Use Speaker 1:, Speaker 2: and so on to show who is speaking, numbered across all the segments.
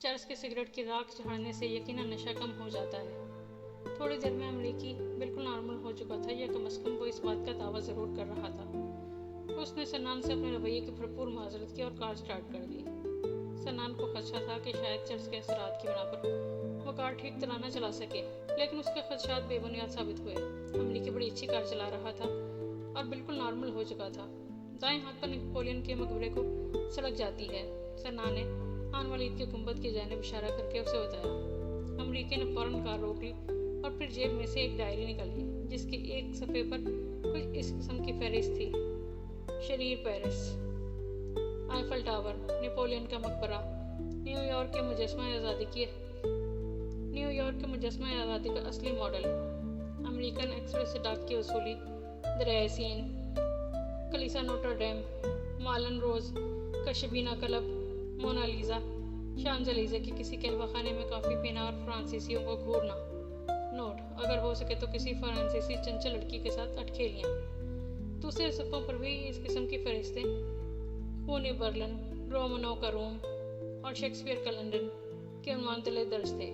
Speaker 1: چرس کے سگریٹ کی راکھ جھاڑنے سے یقیناً نشہ کم ہو جاتا ہے۔ تھوڑی دیر میں امریکی بالکل نارمل ہو چکا تھا، یا کم از کم وہ اس بات کا دعویٰ ضرور کر رہا تھا۔ اس نے سنان سے اپنے رویے کی بھرپور معذرت کی اور کار سٹارٹ کر دی۔ سنان کو خدشہ تھا کہ شاید چرس کے اثرات کی بنا پر وہ کار ٹھیک طرح نہ چلا سکے، لیکن اس کے خدشات بے بنیاد ثابت ہوئے۔ امریکی بڑی اچھی کار چلا رہا تھا اور بالکل نارمل ہو چکا تھا۔ دائیں ہاتھ پر نیپولین کے مقبرے کو سڑک جاتی ہے، سنان نے آن والی عید کے گنبد کی جانب اشارہ کر کے اسے بتایا۔ امریکی نے فوراً کار روک لی اور پھر جیب میں سے ایک ڈائری نکالی جس کے ایک صفحے پر کچھ اس قسم کی فہرست تھی: شریر پیرس، آئیفل ٹاور، نیپولین کا مقبرہ، نیو یارک کے مجسمہ آزادی کا اصلی ماڈل، امریکن ایکسپریس سے ڈاک کی وصولی، دریائے سین، کلیسا نوٹر ڈیم، مالن روز کا شبینہ کلب، مونالیزا، شانزلیزے کے کسی قہوہ خانے میں کافی پینا اور فرانسیسیوں کو گھورنا۔ نوٹ: اگر ہو سکے تو کسی فرانسیسی چنچل لڑکی کے ساتھ اٹکھیلیاں۔ دوسرے صفحوں پر بھی اس قسم کی فہرستیں خونی برلن، رومنو کا روم اور شیکسپیئر کا لندن کے عنوان تلے درج تھے۔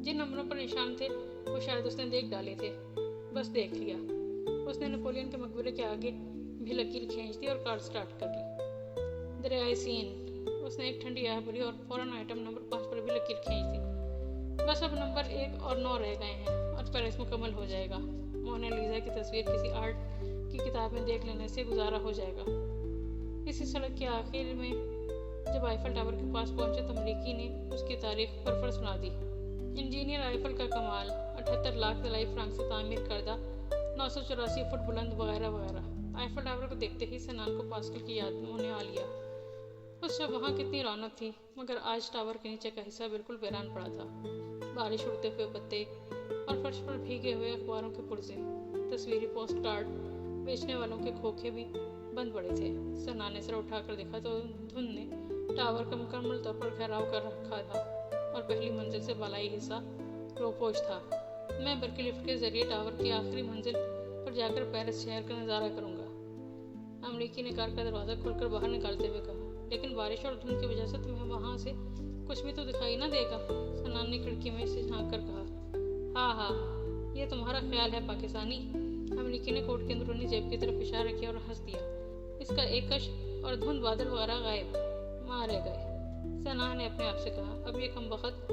Speaker 1: جن نمبروں پر نشان تھے وہ شاید اس نے دیکھ ڈالے تھے، بس دیکھ لیا۔ اس نے نیپولین کے مقبرے کے آگے بھی لکیر کھینچ دی اور کار سٹارٹ کر لی۔ دریائے سین، اس نے ایک ٹھنڈی آہ بھری اور فوراً آئٹم نمبر 5 پر بھی لکیر کھینچ دی۔ بس اب نمبر 1 اور 9 رہ گئے ہیں اور پیرس مکمل ہو جائے گا۔ مونالیزا کی تصویر کسی آرٹ کی کتاب میں دیکھ لینے سے گزارا ہو جائے گا۔ اسی سڑک کے آخر میں جب آئیفل ٹاور کے پاس پہنچے تو امریکی نے اس کی تاریخ پر سنا دی: انجینئر آئیفل کا کمال، 78 لاکھ دلائی فرانک سے تعمیر کردہ، 984 فٹ بلند، وغیرہ وغیرہ۔ آئیفل ٹاور کو دیکھتے ہی سنان کو پاسکل کی یاد ہونے آ لیا۔ اس شب وہاں کتنی رونق تھی، مگر آج ٹاور کے نیچے کا حصہ بالکل ویران پڑا تھا۔ بارش، اڑتے ہوئے پتے اور فرش پر بھیگے ہوئے اخباروں کے پرزے، تصویری پوسٹ کارڈ بیچنے والوں کے کھوکھے بھی بند پڑے تھے۔ سنان نے سر اٹھا کر دیکھا تو دھند نے ٹاور کا مکمل طور پر گھیراؤ کر رکھا تھا اور پہلی منزل سے بالائی حصہ روپوش تھا۔ میں برقی لفٹ کے ذریعے ٹاور کی آخری منزل پر جا کر پیرس شہر کا نظارہ کروں گا، امریکی نے کار کا دروازہ کھول کر باہر نکالتے ہوئے کہا۔ لیکن بارش اور دھند کی وجہ سے تمہیں وہاں سے کچھ بھی تو دکھائی نہ دے گا، سنان نے کھڑکی میں سے جھانک کر کہا۔ ہاں، یہ تمہارا خیال ہے پاکستانی، امریکی نے کوٹ کی اندرونی جیب کی طرف اشارہ کیا اور ہنس دیا۔ اس کا ایک کش اور دھند بادل وغیرہ غائب، مارے گئے، سنان نے اپنے آپ سے کہا۔ اب یہ کم وقت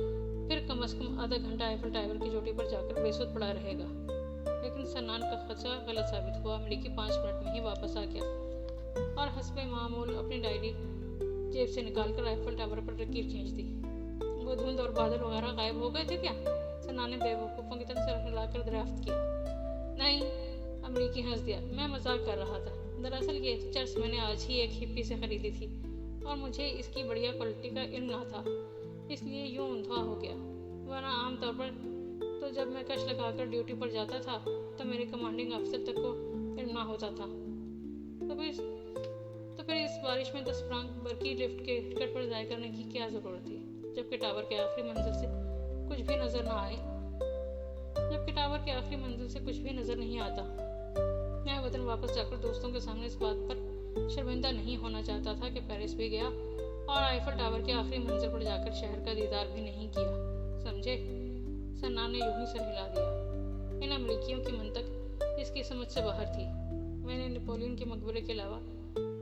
Speaker 1: پھر کم از کم آدھا گھنٹہ آئیفل ٹاور کی چوٹی پر جا کر بے سود پڑا رہے گا۔ لیکن سنان کا خدشہ غلط ثابت ہوا۔ امریکی 5 منٹ میں ہی واپس آ گیا اور حسب معمول اپنی ڈائری جیب سے نکال کر آئیفل ٹاور پر لکیر کھینچ دی۔ وہ دھند اور بادل وغیرہ غائب ہو گئے تھے کیا؟ سنان نے بے وقوفوں کی طرح سر ہلا کر دریافت کیا۔ نہیں، امریکی ہنس دیا، میں مذاق کر رہا تھا۔ دراصل یہ چرس میں نے آج ہی ایک ہپی سے خریدی تھی اور مجھے اس کی بڑھیا کوالٹی کا علم نہ تھا، اس لیے یوں اندھا ہو گیا، ورنہ عام طور پر تو جب میں کش لگا کر ڈیوٹی پر جاتا تھا تو میرے کمانڈنگ افسر تک کو علم نہ ہوتا تھا۔ تو پھر اس بارش میں 10 فرانک برقی لفٹ کے ٹکٹ پر ضائع کرنے کی کیا ضرورت تھی، جبکہ ٹاور کے آخری منزل سے کچھ بھی نظر نہیں آتا۔ میں وطن واپس جا کر دوستوں کے سامنے اس بات پر شرمندہ نہیں ہونا چاہتا تھا کہ پیرس بھی گیا اور آئیفل ٹاور کے آخری منزل پر جا کر شہر کا دیدار بھی نہیں کیا، سمجھے؟ سنان نے یوں ہی سر ہلا دیا۔ ان امریکیوں کی منطق اس کی سمجھ سے باہر تھی۔ میں نے نیپولین کے مقبرے کے علاوہ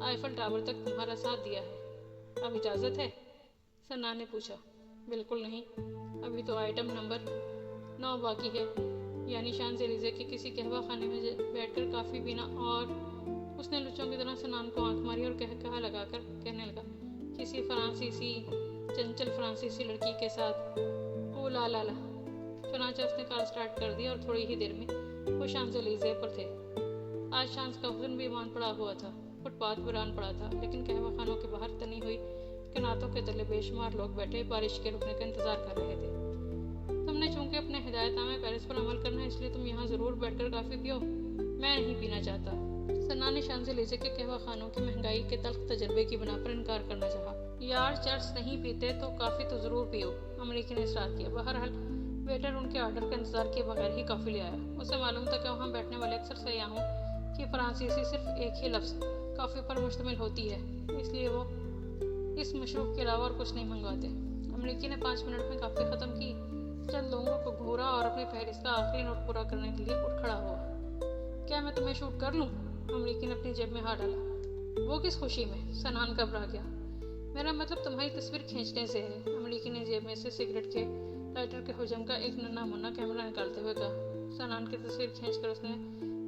Speaker 1: آئیفل ٹاور تک تمہارا ساتھ دیا ہے، اب اجازت ہے؟ سنان نے پوچھا۔ بالکل نہیں، ابھی تو آئٹم نمبر 9 باقی ہے، یعنی شانزلیزے کے کسی قہوہ خانے میں بیٹھ کر کافی پینا۔ اور اس نے لچوں کی طرح سنان کو آنکھ ماری اور کہا لگا کر کہنے لگا، کسی چنچل فرانسیسی لڑکی کے ساتھ۔ او لا لا لا! چنانچہ اس نے کار سٹارٹ کر دی اور تھوڑی ہی دیر میں وہ شانزلیزے پر تھے۔ آج شانز کا حسن بھی مان پڑا ہوا تھا، فٹ پاتھ ویران پڑا تھا، لیکن قہوہ خانوں کے باہر تنی ہوئی کناتوں کے تلے بے شمار لوگ بیٹھے بارش کے رکنے کا انتظار کر رہے تھے۔ تم نے چونکہ اپنے ہدایت نامے پیرس پر عمل کرنا ہے، اس لیے تم یہاں ضرور بیٹھ کر کافی پیو، میں نہیں پینا چاہتا۔ سنان نے شانزلیزے کے قہوہ خانوں کی مہنگائی کے تلخ تجربے کی بنا پر انکار کرنا چاہا۔ یار، چرس نہیں پیتے تو کافی تو ضرور پیو، امریکی نے اصرار کیا۔ بہرحال ویٹر ان کے آرڈر کا انتظار کیے بغیر ہی کافی لے آیا۔ اسے معلوم تھا کہ وہاں بیٹھنے والے اکثر سیاحوں کی فرانسیسی صرف ایک ہی لفظ کافی پر مشتمل ہوتی ہے، اس لیے وہ اس مشروب کے علاوہ اور کچھ نہیں منگواتے۔ امریکی نے 5 منٹ میں کافی ختم کی، چند لوگوں کو گھورا اور اپنی فہرست کا آخری نوٹ پورا کرنے کے لیے اٹھ کھڑا ہوا۔ کیا میں تمہیں شوٹ کر لوں؟ امریکی نے اپنی جیب میں ہاتھ ڈالا۔ وہ کس خوشی میں؟ سنان گھبرا گیا۔ میرا مطلب تمہاری تصویر کھینچنے سے ہے، امریکی نے جیب میں سے سگریٹ کے لائٹر کے حجم کا ایک ننھا منا کیمرہ نکالتے ہوئے کہا۔ سنان کی تصویر کھینچ کر اس نے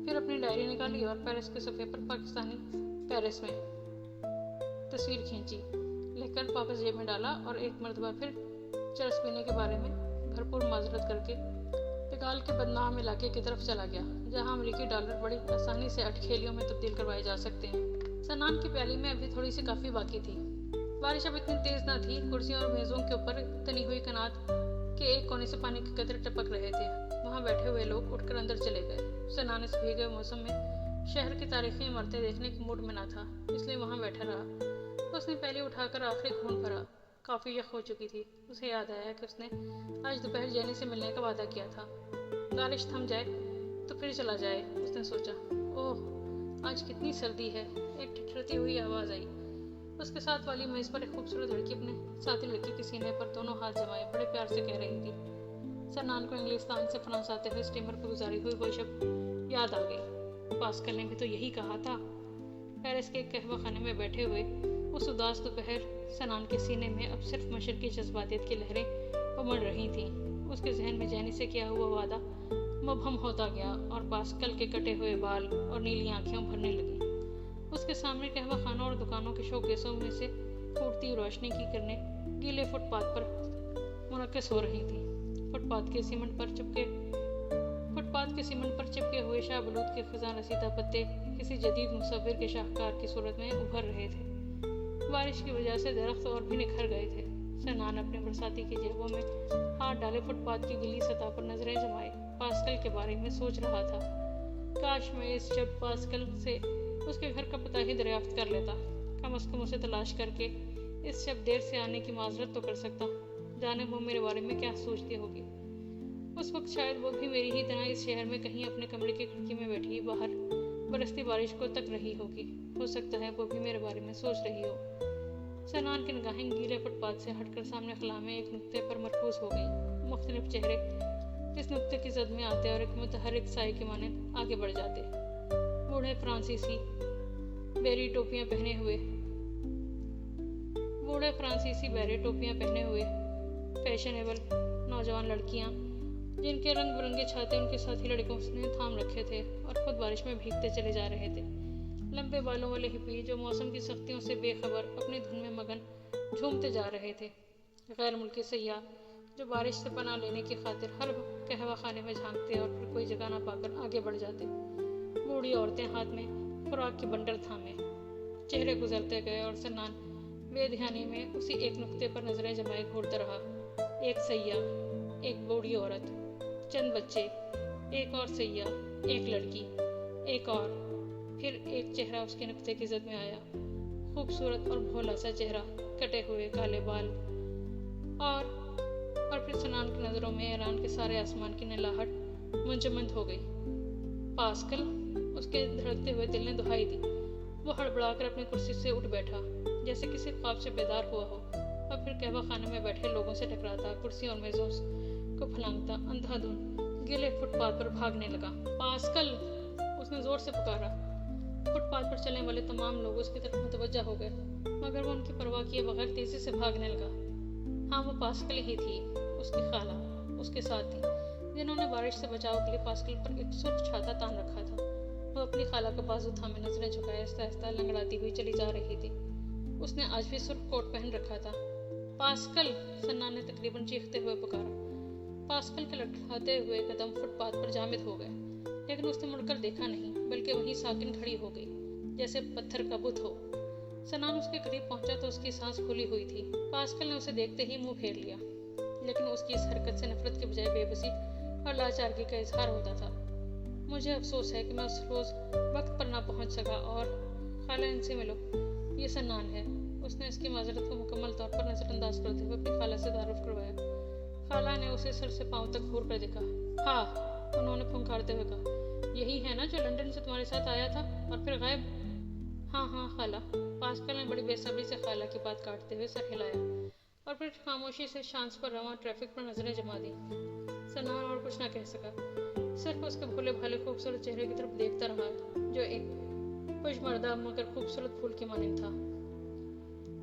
Speaker 1: پھر اپنی ڈائری نکالی اور پیرس کے صفحے پر پاکستانی پیرس میں تصویر کھینچی لکھ کر واپس جیب میں ڈالا اور ایک مرتبہ پھر چرس پینے کے بارے میں بھرپور معذرت کر کے پگال کے بدنام علاقے کی طرف چلا گیا، جہاں امریکی ڈالر بڑی آسانی سے اٹکھیلیوں میں تبدیل کروائے جا سکتے ہیں۔ سنان کی پیالی میں ابھی تھوڑی سی کافی باقی تھی۔ بارش اب اتنی تیز نہ تھی، کرسیوں اور میزوں کے اوپر تنی ہوئی کنات کے ایک کونے سے پانی کے قطرے ٹپک رہے تھے۔ وہاں بیٹھے ہوئے لوگ اٹھ کر اندر چلے گئے۔ سنان اس بھیگے موسم میں شہر کی تاریخی عمارتیں دیکھنے کے موڈ میں نہ تھا، اس لیے وہاں بیٹھا رہا۔ اس نے پیالی اٹھا کر آخری گھونٹ بھرا، کافی یخ ہو چکی تھی۔ اسے یاد آیا کہ اس نے آج دوپہر جینی سے ملنے کا وعدہ کیا تھا۔ بارش تھم جائے تو پھر چلا جائے، اس نے سوچا۔ اوہ، آج کتنی سردی ہے، ایک ٹھٹھرتی ہوئی آواز آئی۔ اس کے ساتھ والی میز پر ایک خوبصورت لڑکی اپنے ساتھی لڑکی کے سینے پر دونوں ہاتھ جمائے بڑے پیار سے کہہ رہی تھی۔ سنان کو انگلستان سے فرانس آتے ہوئے اسٹیمر پر گزاری ہوئی وہ شب یاد آ گئی۔ پاسکل نے بھی تو یہی کہا تھا۔ پیرس کے ایک قہوہ خانے میں بیٹھے ہوئے اس اداس دوپہر سنان کے سینے میں اب صرف مشرقی جذباتیت کی لہریں امڑ رہی تھیں۔ اس کے ذہن میں جینی سے کیا ہوا وعدہ مبہم ہوتا گیا اور پاسکل کے کٹے ہوئے بال اور نیلی آنکھیں بھرنے لگیں۔ اس کے سامنے قہوہ خانوں اور دکانوں کے شو کیسوں میں سے پھوٹتی روشنی کی کرنیں گیلے فٹ پاتھ پر منعکس ہو رہی تھیں۔ فٹ پاتھ کے سیمنٹ پر چپکے ہوئے شاہ بلوط کے خزاں رسیدہ پتے کسی جدید مصور کے شاہکار کی صورت میں ابھر رہے تھے۔ بارش کی وجہ سے درخت اور بھی نکھر گئے تھے۔ سنان اپنے برساتی کی جیبوں میں ہاتھ ڈالے فٹ پاتھ کی گلی سطح پر نظریں جمائے پاسکل کے بارے میں سوچ رہا تھا۔ کاش میں اس شب پاسکل سے اس کے گھر کا پتہ ہی دریافت کر لیتا، کم از کم اسے تلاش کر کے اس شب دیر سے آنے کی معذرت تو کر سکتا۔ جانے وہ میرے بارے میں کیا سوچتی ہوگی۔ اس وقت شاید وہ بھی میری ہی طرح اس شہر میں کہیں اپنے کمرے کی کھڑکی میں بیٹھی باہر برستی بارش کو تک رہی ہوگی۔ ہو سکتا ہے وہ بھی میرے بارے میں سوچ رہی ہو۔ سنان کی نگاہیں گیلے فٹ پاتھ سے ہٹ کر سامنے خلا میں ایک نقطے پر مرکوز ہو گئیں۔ مختلف چہرے اس نقطے کی زد میں آتے اور ایک متحرک سائے کے مانند آگے بڑھ جاتے۔ بوڑھے فرانسیسی بیری ٹوپیاں پہنے ہوئے فیشنیبل نوجوان لڑکیاں، جن کے رنگ برنگے چھاتے ان کے ساتھی لڑکوں نے تھام رکھے تھے اور خود بارش میں بھیگتے چلے جا رہے تھے۔ لمبے بالوں والے ہپی جو موسم کی سختیوں سے بے خبر اپنی دھن میں مگن جھومتے جا رہے تھے۔ غیر ملکی سیاح جو بارش سے پناہ لینے کی خاطر ہر قہوہ خانے میں جھانکتے اور پھر کوئی جگہ نہ پا کر آگے بڑھ جاتے۔ بوڑھی عورتیں ہاتھ میں خوراک کے بنڈل تھامے چہرے گزرتے گئے اور سنان بے دھیانی میں اسی ایک نقطے پر نظریں جمائے گھورتا رہا۔ ایک سیاح، ایک بوڑھی عورت، چند بچے، ایک اور سیاح، ایک لڑکی، ایک اور، پھر ایک چہرہ اس کے نقطے کی زد میں آیا، خوبصورت اور بھولا سا چہرہ، کٹے ہوئے کالے بال، اور پھر سنان کی نظروں میں ایران کے سارے آسمان کی نلاہٹ منجمد ہو گئی۔ پاسکل، اس کے دھڑکتے ہوئے دل نے دہائی دی۔ وہ ہڑبڑا کر اپنی کرسی سے اٹھ بیٹھا جیسے کسی خواب سے بیدار ہوا ہو، اور پھر قہوہ خانے میں بیٹھے لوگوں سے ٹکراتا، کرسیوں اور میزوں کو پھلانگتا اندھا دھند گیلے فٹ پاتھ پر بھاگنے لگا۔ پاسکل، اس نے زور سے پکارا۔ فٹ پاتھ پر چلنے والے تمام لوگ اس کی طرف متوجہ ہو گئے، مگر وہ ان کی پرواہ کیے بغیر تیزی سے بھاگنے لگا۔ ہاں، وہ پاسکل ہی تھی، اس کی خالہ، اس کے ساتھ تھی، جنہوں نے بارش سے بچاؤ کے لیے پاسکل پر ایک سرخ چھاتا تان رکھا تھا۔ وہ اپنی خالہ کا بازو تھامے نظریں جھکائے آہستہ آہستہ لنگڑاتی ہوئی چلی جا رہی تھی۔ اس نے آج بھی سرخ کوٹ پہن رکھا تھا۔ پاسکل، سنان نے تقریباً چیختے ہوئے پکارا۔ پاسکل کے لڑکھڑاتے ہوئے قدم فٹ پاتھ پر جامد ہو گئے، لیکن اس نے مڑ کر دیکھا نہیں، بلکہ وہیں ساکن کھڑی ہو گئی جیسے پتھر کا بت ہو۔ سنان اس کے قریب پہنچا تو اس کی سانس کھلی ہوئی تھی۔ پاسکل نے اسے دیکھتے ہی منہ پھیر لیا، لیکن اس کی اس حرکت سے نفرت کے بجائے بے بسی اور لاچارگی کا اظہار ہوتا تھا۔ مجھے افسوس ہے کہ میں اس روز وقت پر نہ پہنچ سکا، اور خالہ، ان سے ملو، یہ سنان ہے۔ اس نے اس کی معذرت کو مکمل طور پر نظر انداز کرتے ہوئے اپنی خالہ سے تعارف کروایا۔ خالہ نے اسے سر سے پاؤں تک گھور کر دیکھا۔ ہاں، انہوں نے پھنکارتے ہوئے کہا، یہی ہے نا جو لندن سے تمہارے ساتھ آیا تھا اور پھر غائب؟ ہاں خالہ، پاسکل نے بڑی بے صبری سے خالہ کی بات کاٹتے ہوئے سر ہلایا اور پھر خاموشی سے شانس پر رواں ٹریفک پر نظریں جما دی۔ سنان اور کچھ نہ کہہ سکا، صرف اس کے بھولے بھالے خوبصورت چہرے کی طرف دیکھتا رہا جو ایک پشمردہ مگر خوبصورت پھول کی مانند تھا۔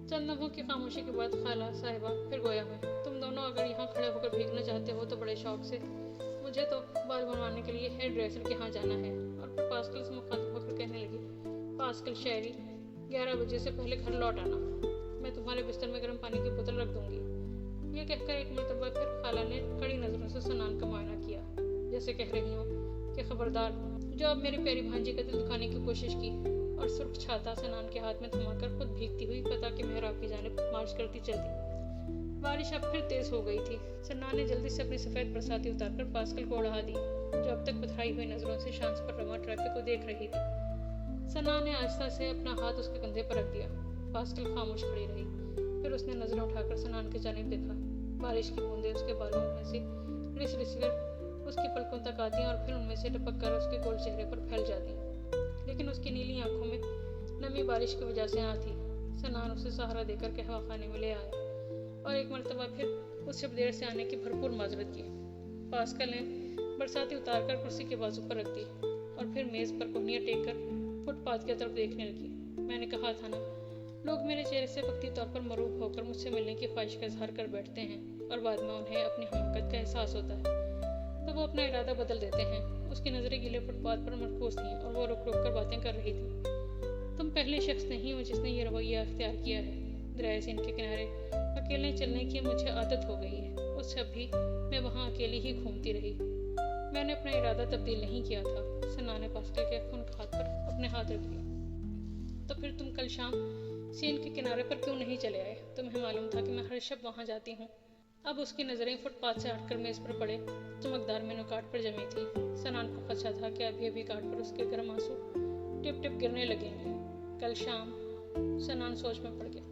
Speaker 1: چند لمحوں کی خاموشی کے بعد خالہ صاحبہ پھر گویا ہوئی، تم دونوں اگر یہاں کھڑے ہو کر بھیگنا چاہتے ہو تو بڑے شوق سے، مجھے تو بال بنوانے کے لیے ہیئر ڈریسر کے ہاں جانا ہے۔ اور پھر پاسکل سے مخاطب ہو کر کہنے لگی، پاسکل شاعری، 11 بجے سے پہلے گھر لوٹ آنا، میں تمہارے بستر میں گرم پانی کی بوتل رکھ دوں گی۔ یہ کہہ کر ایک مرتبہ پھر خالہ نے کڑی نظروں سے سنان کا معائنہ کیا، جیسے کہہ رہی ہوں کہ خبردار جو اب میری پیاری بھانجی کا دل دکھانے کی کوشش کی، اور سرخ چھاتا سنان کے ہاتھ میں تھما کر خود بھیگتی ہوئی فتح کے محراب کی جانب مارچ کرتی چلتی۔ بارش اب پھر تیز ہو گئی تھی۔ سنان نے جلدی سے اپنی سفید برساتی اتار کر پاسکل کو اڑا دی، جو اب تک پتھرائی ہوئی نظروں سے شانس پر رواں ٹریفک کو دیکھ رہی تھی۔ سنان نے آہستہ سے اپنا ہاتھ اس کے کندھے پر رکھ دیا۔ پاسکل خاموش کھڑی رہی، پھر اس نے نظریں اٹھا کر سنان کی جانب دیکھا۔ بارش کی بوندیں اس کے بالوں میں سے رس رس کر اس کی پلکوں تک آتی اور پھر ان میں سے ٹپک کر اس کے گول چہرے پر پھیل جاتی، لیکن اس کی نیلی آنکھوں میں نمی بارش کی وجہ سے نہ تھی۔ سنان اسے سہارا دے کر قہوہ خانے میں لے آیا اور ایک مرتبہ پھر اس سے دیر سے آنے کی بھرپور معذرت کی۔ پاسکل نے برساتی اتار کر کرسی کے بازو پر رکھ دی اور پھر میز پر کہنیاں ٹیک کر فٹ پاتھ کی طرف دیکھنے لگی۔ میں نے کہا تھا نا، لوگ میرے چہرے سے وقتی طور پر مروب ہو کر مجھ سے ملنے کی خواہش کا اظہار کر بیٹھتے ہیں اور بعد میں انہیں اپنی حماقت کا احساس ہوتا ہے تو وہ اپنا ارادہ بدل دیتے ہیں۔ اس کی نظریں گیلے فٹ پاتھ پر مرکوز تھیں اور وہ رک رک کر باتیں کر رہی تھی۔ تم پہلے شخص نہیں ہو جس نے یہ رویہ اختیار کیا ہے۔ دریائے سندھ کے کنارے اکیلے چلنے کی مجھے عادت ہو گئی ہے، اس سے بھی میں وہاں اکیلی ہی گھومتی رہی۔ میں نے اپنا ارادہ تبدیل نہیں کیا تھا۔ سنا نے پاسکل کے خنک ہاتھ پر اپنے ہاتھ رکھ دیا۔ تو پھر تم کل شام سین کے کنارے پر کیوں نہیں چلے آئے؟ تمہیں معلوم تھا کہ میں ہر شب وہاں جاتی ہوں۔ اب اس کی نظریں فٹ پاتھ سے ہٹ کر میز پر پڑے چمکدار مینو کارڈ پر جمی تھی۔ سنان کو خدشہ تھا کہ ابھی کارڈ پر اس کے گرم آنسو ٹپ ٹپ گرنے لگیں گے۔ کل شام، سنان سوچ میں پڑ گیا۔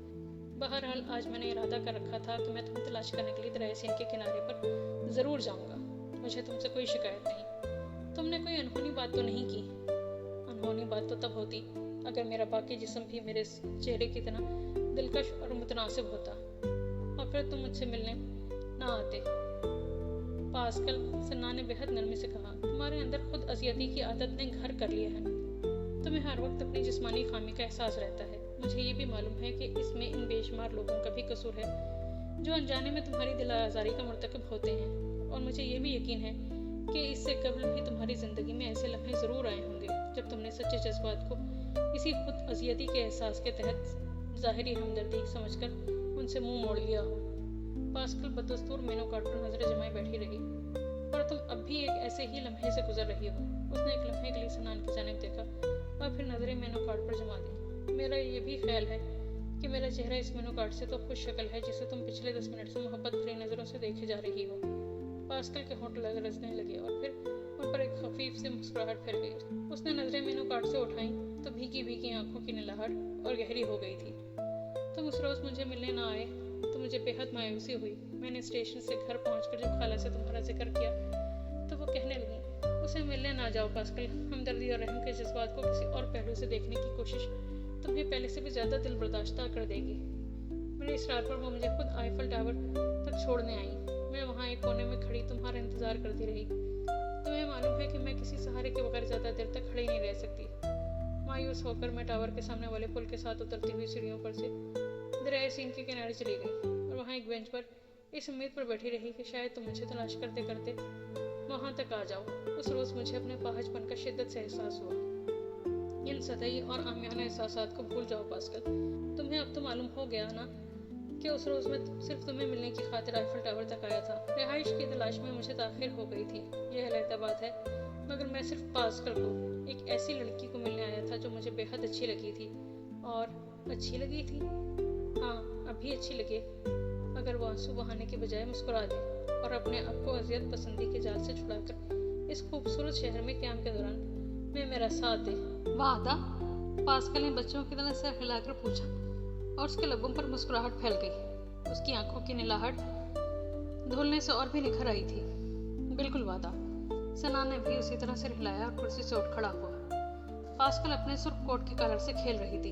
Speaker 1: بہرحال آج میں نے ارادہ کر رکھا تھا کہ میں تمہیں تلاش کرنے کے لیے دریائے سندھ کے کنارے پر ضرور جاؤں گا۔ مجھے تم سے کوئی شکایت نہیں۔ تم نے کوئی انہونی بات تو نہیں کی؟ انہونی بات تو تب ہوتی اگر میرا باقی جسم بھی میرے چہرے کی طرح دلکش اور متناسب ہوتا، اور پھر تم مجھ سے ملنے نہ آتے۔ پاسکل، سنان نے بہت نرمی سے کہا، تمہارے اندر خود اذیتی کی عادت نے گھر کر لیا ہے نا۔ تمہیں ہر وقت اپنی جسمانی خامی کا احساس رہتا ہے۔ مجھے یہ بھی معلوم ہے کہ اس میں ان بے شمار لوگوں کا بھی قصور ہے جو انجانے میں تمہاری دل آزاری کا مرتکب ہوتے ہیں، اور مجھے یہ بھی یقین ہے کہ اس سے قبل بھی تمہاری زندگی میں ایسے لمحے ضرور آئے ہوں گے جب تم نے سچے جذبات کو اسی خود اذیتی کے احساس کے تحت ظاہری ہمدردی سمجھ کر ان سے منہ موڑ لیا ہو۔ پاسکل بدستور مینو کارڈ پر نظریں جمائے بیٹھی رہی، اور تم اب بھی ایک ایسے ہی لمحے سے گزر رہی ہو۔ اس نے ایک لمحے کے لیے سنان کی جانب دیکھا اور پھر نظریں مینو کارڈ پر جما دی۔ میرا یہ بھی خیال ہے کہ میرا چہرہ اس مینو کارڈ سے تو خوش شکل ہے جسے تم پچھلے 10 منٹ سے محبت بھری نظروں سے دیکھے جا رہی ہو۔ پاسکل کے ہونٹ لرزنے لگے اور پھر ان پر ایک خفیف سی مسکراہٹ پھر گئی۔ اس نے نظریں مینو کارڈ سے اٹھائیں تو بھیگی بھیگی آنکھوں کی نلاہٹ اور گہری ہو گئی تھی۔ تم اس روز مجھے ملنے نہ آئے تو مجھے بےحد مایوسی ہوئی۔ میں نے اسٹیشن سے گھر پہنچ کر جب خالہ سے تمہارا ذکر کیا تو وہ کہنے لگی، اسے ملنے نہ جاؤ پاسکل، ہمدردی اور رحم کے جذبات کو کسی اور پہلو سے دیکھنے کی کوشش تمہیں پہلے سے بھی زیادہ دل برداشتہ کر دے گی۔ میرے اصرار پر وہ مجھے خود آئیفل ٹاور تک چھوڑنے آئی۔ میں وہاں ایک کونے میں کھڑی تمہارا انتظار کرتی رہی۔ تمہیں معلوم ہے کہ میں کسی سہارے کے بغیر زیادہ دیر تک کھڑی نہیں رہ سکتی۔ مایوس ہو کر میں ٹاور کے سامنے والے پل کے ساتھ اترتی ہوئی سیڑھیوں پر سے دریائے سندھ کے کنارے چلی گئی اور وہاں ایک بینچ پر اس امید پر بیٹھی رہی کہ شاید تم مجھے تلاش کرتے کرتے وہاں تک آ جاؤ۔ اس روز مجھے اپنے پاہج پن کا شدت سے احساس ہوا۔ ان سطحی اور عامیانہ احساسات کو بھول جاؤ پاسکل۔ تمہیں اب تو معلوم ہو گیا نا کہ اس روز میں صرف تمہیں ملنے کی خاطر آئیفل ٹاور تک آیا تھا۔ رہائش کی تلاش میں مجھے تاخیر ہو گئی تھی، یہ علیحدہ بات ہے، مگر میں صرف پاسکل کو، ایک ایسی لڑکی کو ملنے آیا تھا جو مجھے بےحد اچھی لگی تھی۔ اور اچھی لگی تھی؟ ہاں، ابھی اچھی لگے اگر وہ آنسو بہانے کے بجائے مسکرا دے اور اپنے آپ کو اذیت پسندی کے جال سے چھڑا کر اس خوبصورت شہر میں قیام کے دوران میں میرا ساتھ دے۔ وعدہ؟ پاسکل نے بچوں کی طرح سر ہلا کر پوچھا اور اس کے لبوں پر مسکراہٹ پھیل گئی۔ اس کی آنکھوں کی نلاہٹ دھلنے سے اور بھی نکھر آئی تھی۔ بالکل وعدہ۔ سنان نے بھی اسی طرح سر ہلایا اور کرسی سے اٹھ کھڑا ہوا۔ پاسکل اپنے سرخ کوٹ کے کالر سے کھیل رہی تھی۔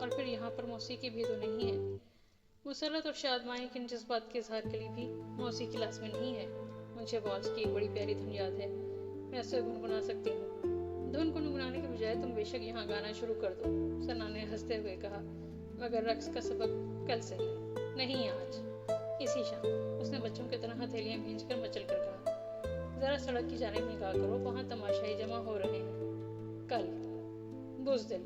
Speaker 1: اور پھر یہاں پر موسیقی بھی تو نہیں ہے۔ مسرت اور شادمانی کے ان جذبات کے اظہار کے لیے بھی موسیقی لازمی نہیں ہے۔ مجھے والس کی ایک بڑی پیاری دھن یاد ہے، میں اسے گنگنا سکتی ہوں۔ دھن گنگنانے کے بجائے تم بے شک یہاں گانا شروع کر دو، ثنا نے ہنستے ہوئے کہا، مگر رقص کا سبق کل سے ہی، نہیں آج، اسی شام۔ اس نے بچوں کی طرح ہتھیلیاں بھینج کر مچل کر کہا، ذرا سڑک کی جانب نگاہ کرو، وہاں تماشائی جمع ہو رہے ہیں۔ کل، بزدل،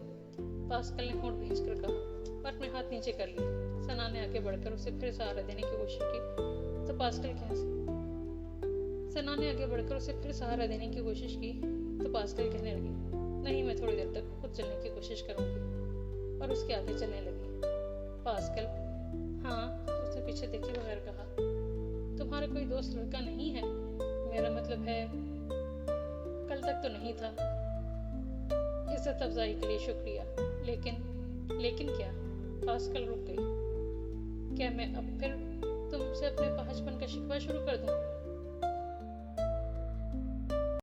Speaker 1: پاسکل نے ہونٹ بھینج کر کہا، اور اپنے ہاتھ نیچے کر لیے۔ ثنا نے آگے بڑھ کر اسے پھر سہارا دینے کی کوشش کی تو پاسکل کہنے لگی، نہیں، میں تھوڑی دیر تک خود چلنے کی کوشش کروں گی، اور اس کے آگے چلنے لگی۔ پاسکل، ہاں، اس نے پیچھے دیکھے بغیر کہا، تمہارا کوئی دوست لڑکا نہیں ہے؟ میرا مطلب ہے، کل تک تو نہیں تھا۔ عزت افزائی کے لیے شکریہ، لیکن کیا؟ پاسکل رک گئی۔ کیا میں اب پھر تم سے اپنے پہنچ پن کا شکوہ شروع کر دوں؟